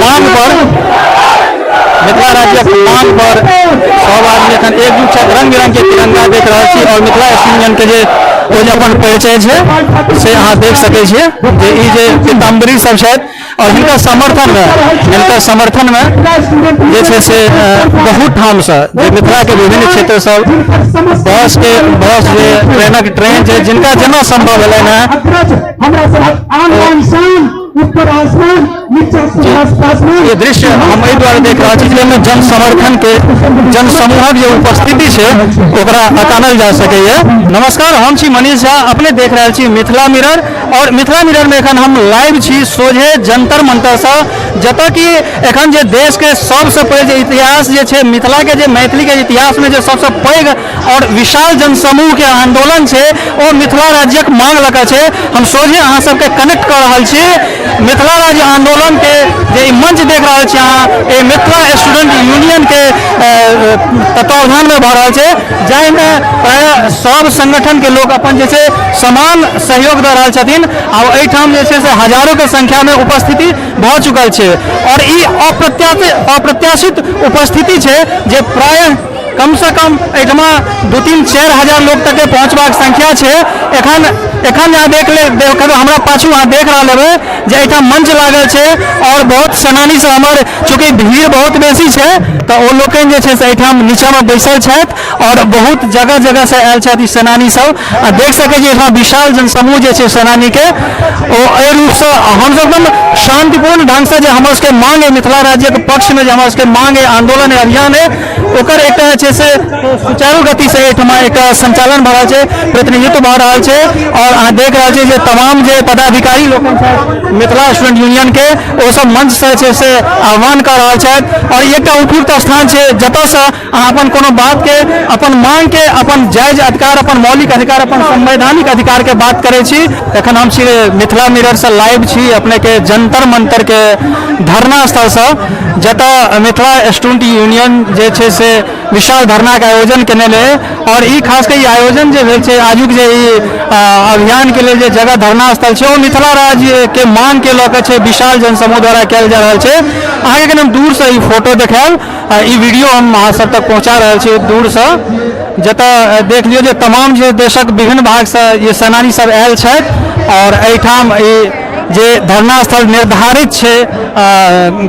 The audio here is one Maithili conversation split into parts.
मांग पर मिथिला राज्य मांग पर सब आदमी एखन एकजुट छथि, रंग बिरंग के तिरंगा देख रहा छी और मिथिला यूनियन के जे ओ जे अपन परिचय है से अहाँ देख सकै छियै जे ई जे पीताम्बरी सब छथि और हिनका समर्थन में जे छै से बहुत ठाम से मिथिला के विभिन्न क्षेत्र सब बस जे ट्रेन छै जिनका जेना संभव भेलै है ये दृश्य हम एहि दुआरे देख रहा छी जन समर्थन के जन समूहक जो उपस्थिति है ओकरा अकानल जा सकैए। नमस्कार, हम छी मनीष झा, अपने देख रहे छी मिथिला मिरर और मिथिला मिरर में एखन हम लाइव छी सोझे जंतर मंतर से जतऽ कि एखन जे देश के सबसे पैघ इतिहास जे छै मिथिला के जे मैथिली के इतिहास में जो सबसे पैघ और विशाल जनसमूह के आंदोलन छै ओ मिथिला राज्यक मांग लऽ छै। हम सोझे अहाँ सबके कनेक्ट कर रहल छी मिथिला राज्य आंदोलन के जे मंच देख रहा छी अहाँ ए मिथिला स्टूडेंट यूनियन के तत्वावधान में भऽ रहल छै जाहिमे प्राय सब संगठन के लोग अपन जे छै समान सहयोग दऽ रहल छथिन और एहिठाम जे छै से हजारों के संख्या में उपस्थिति भऽ चुकल छै और ई अप्रत्याशित उपस्थिति छै जे प्राय कम से कम एहिठमा 2-3-4 हजार लोग तक के पहुँचबाक संख्या छै। एखन यहाँ देख हमरा पाछू अहाँ देख रहा हेबै जे एहिठाम मंच लागल छै और बहुत सेनानी सब हमर चूँकि भीड़ बहुत बेसी छै तो ओ लोकनि जे छै से एहिठाम नीचा में बैसल छथि और बहुत जगह जगह से आयल छथि सेनानी सब आ देख सकै छी एहिठाम विशाल जनसमूह जे छै सेनानी के ओ एहि रूप से हम सब एकदम शांतिपूर्ण ढंग से जे हमर सबके मांग है मिथिला राज्य के पक्ष में जे हमर सबके मांग है आंदोलन है अभियान है ओकर एकटा जे से सुचारू गति से एहिठमा एक संचालन भऽ रहल छै, प्रतिनिधित्व भऽ रहल छै और अहाँ देख रहल छी जे तमाम जे पदाधिकारी लोग मिथिला स्टूडेंट यूनियन के ओ सब मंच से छै से आह्वान कर रहल छथि और एकटा उपयुक्त स्थान छै जतऽ से अहाँ अपन कोनो बात के अपन मांग के अपन जायज अधिकार अपन मौलिक अधिकार अपन संवैधानिक अधिकार के बात करै छी। एखन हम छी मिथिला मिरर से लाइव छी अपने के जंतर मंतर के धरना स्थल से जतऽ मिथिला स्टूडेंट यूनियन जे छै से विशाल धरना के आयोजन केने रहे और ई खास के आयोजन जे भेल छै आजुक जे अभियान के लिए जे जगह धरना स्थल छै ओ मिथिला राज्य के मांग के लऽ के छै विशाल जनसमूह द्वारा कयल जा रहल छै। अहाँके कनि हम दूर से ई फोटो देखायब ई वीडियो हम अहाँ सब तक पहुँचा रहल छी दूर से जतऽ देख लियौ जे तमाम जे देशक विभिन्न भाग से ये सेनानी सब आयल छथि और एहिठाम ई जे धरना स्थल निर्धारित छै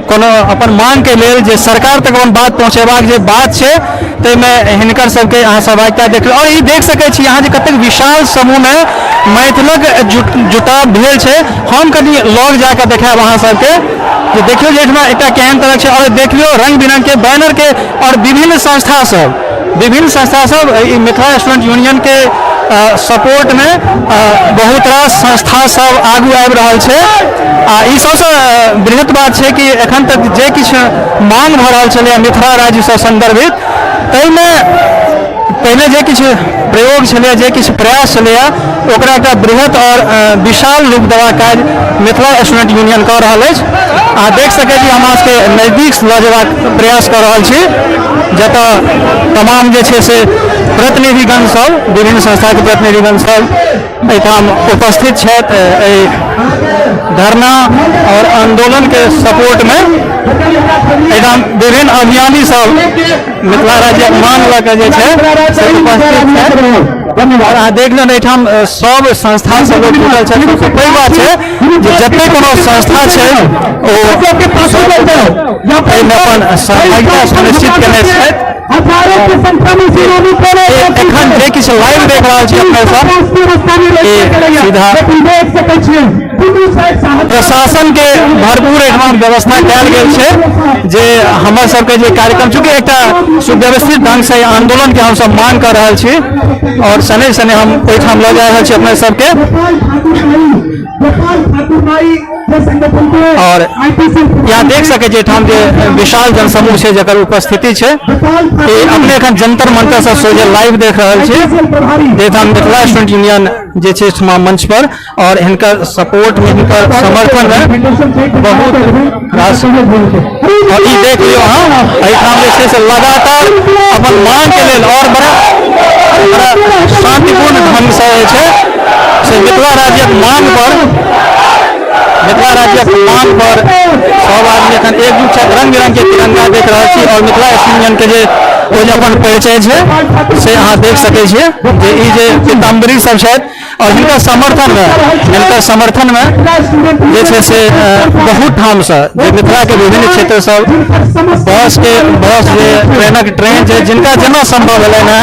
कोनो अपन मांग के लेल जे सरकार तक अपन बात पहुँचेबाक जे बात छै ताहिमे हिनकर सबके अहाँ सहभागिता देख और ई देख सकै छी अहाँ जे कतेक विशाल समूह में मैथिलक जुटाव भेल छै। हम कनि लग जाके देखायब अहाँ सबके जे देखियौ जे एहिठमा एकटा केहन तरह छै और देख लियौ रंग बिरंग के बैनर के और विभिन्न संस्था सब मिथिला स्टूडेंट यूनियन के सपोर्ट में बहुत रास संस्था सब आगू आबि रहल छै आ ई सबसे बृहत बात छै कि एखन तक जे किछु मांग भऽ रहल छलै मिथिला राज्य से संदर्भित ताहिमे पहले जे किछु प्रयोग छलै जे किछु प्रयास छलै ओकरा एकटा बृहत और विशाल रूप देबाक काज मिथिला स्टूडेंट यूनियन कऽ रहल अछि। अहाँ देख सकै छी हमरा सबके नजदीक लऽ जेबाक प्रयास कऽ रहल छी जतऽ तमाम जे छै से प्रतिनिधिगण सब विभिन्न संस्था के प्रतिनिधिगण सब एहिठाम उपस्थित छथि धरना और आंदोलन के सपोर्ट में एहिठाम विभिन्न अभियानी सब मिथिला राज्य मांग लऽ के जे छै से उपस्थित छथि और अहाँ देख लेन एहिठाम सब संस्था सब लोग जुटल छै। सबसे पैघ बात छै जे जते कोनो संस्था छै ओ एहिमे अपन सहभागिता सुनिश्चित केने छथि। एखन जे किछु लाइव देख रहल छी अपने सब सीधा प्रशासन के भरपूर एहिठाम व्यवस्था कयल गेल छै जे हमर सबके जे कार्यक्रम चूँकि एकटा सुव्यवस्थित ढंग से आंदोलन के हम सब मांग कर रहल छी और सने सने हम ओहिठाम लऽ जा रहल छी अपने सबके और यहाँ देख सके जे ठाम जे विशाल जनसमूह छै जकर उपस्थिति छै अपने एखन जंतर मंतर से सोझे लाइव देख रहल छी जेठाम मिथिला स्टूडेंट यूनियन जे छै मंच पर और हिनकर सपोर्ट में हिनकर समर्थन में बहुत रास और ई देख लियो अहाँ एहिठाम जे छै से लगातार अपन मांग के लेल और बड़ा शांतिपूर्ण ढंग से जे छै से मिथिला राज्यक मांग पर सब आदमी एखन रंग बिरंग के तिरंगा देख रहा छी और मिथिला यूनियन के जे ओ जे अपन परिचय है से अहाँ देख सकै छियै जे ई जे पीताम्बरी सब छथि और हिनका समर्थन में जे छै से बहुत ठाम से जे मिथिला के विभिन्न क्षेत्र सब बस जे ट्रेन छै जिनका जेना संभव भेलै है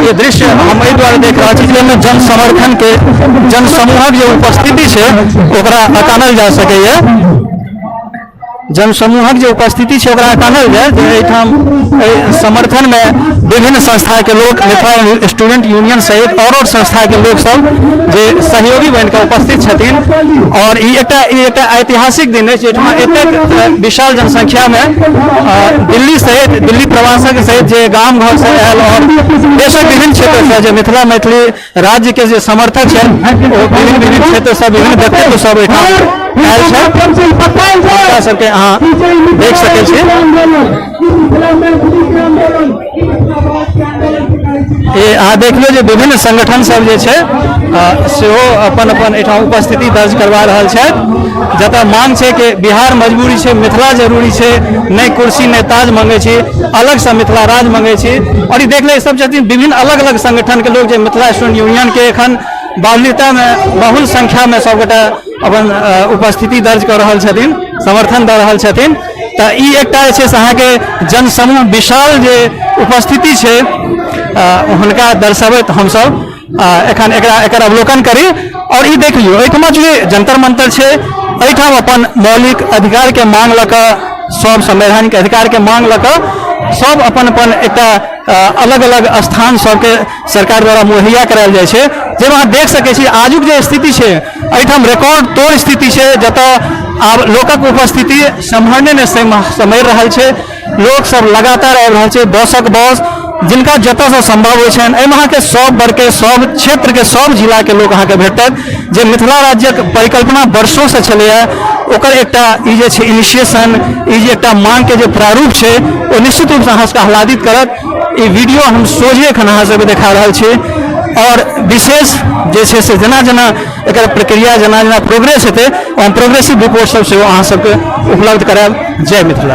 ये दृश्य हम एहि दुआरे देख रहा छी जेमे जन समर्थन के जन समूहक जे उपस्थिति छै ओकरा अकानल जा सकैए जन समूहक जो उपस्थिति है कहल जाए जे एहिठाम समर्थन में विभिन्न संस्था के लोग मिथिला स्टूडेंट यूनियन सहित और संस्था के लोग सब जे सहयोगी बन कर उपस्थित छथिन और एक ऐतिहासिक दिन है एतेक विशाल जनसंख्या में दिल्ली प्रवासक सहित जे गाम घर से आयल और देशक विभिन्न क्षेत्र से जे मिथिला मैथिली राज्य के जे समर्थक है विभिन्न क्षेत्र से विभिन्न व्यक्तित्व सब आयल है सबके अहाँ देख सकै छी अहाँ देख लो जे विभिन्न संगठन सब जे छै सेहो अपन अपन एठाम उपस्थिति दर्ज करवा रहल छथि जतऽ मांग छै कि बिहार मजबूरी छै मिथिला जरूरी छै नहि कुर्सी नहि ताज मंगै छी अलग से मिथिला राज मंगै छी और ई देख ले सब छथिन विभिन्न अलग अलग संगठन के लोग जे मिथिला स्टूडेंट यूनियन के एखन बाहुल्यता में बहुल संख्या में सबगोटा अपन उपस्थिति दर्ज कर रहल छथिन समर्थन दऽ रहल छथिन तऽ ई एकटा जे छै से अहाँके जनसमूह विशाल जे उपस्थिति छै हुनका दर्शाबैत हमसब एखन एकर अवलोकन करी और ई देख लियौ एहिठाम जे जंतर मंतर छै एहिठाम अपन मौलिक अधिकार के मांग लऽ कऽ सब संवैधानिक अधिकार के मांग लऽ कऽ सब अपन अपन एकटा अलग अलग स्थान सबके सरकार द्वारा मुहैया करायल जाइ छै जाहिमे अहाँ देख सकै छी आजुक जे स्थिति छै एहिठाम रिकॉर्ड तोड़ स्थिति छै जतऽ आब लोकक उपस्थिति सम्हरने ने समरि रहल छै लोक सब लगातार आबि रहल छै बसक बस जिनका जतऽ से संभव होइ छनि एहिमे अहाँके सब वर्ग के सब क्षेत्र के सब जिला के लोक अहाँके भेटत जे मिथिला राज्यक परिकल्पना वर्षों से छलैया ओकर एकटा ई जे छै इनिशिएशन ई जे एकटा मांग के जे प्रारूप छै ओ निश्चित रूप से अहाँ सबके आह्लादित करत ई वीडियो हम सोझे एखन अहाँ सबके देखा रहल छी और विशेष जे छै से जेना जेना एकर प्रक्रिया जेना जेना प्रोग्रेस हेतै हम प्रोग्रेसिव रिपोर्ट सब सेहो अहाँ सबके उपलब्ध करायब जय मिथिला।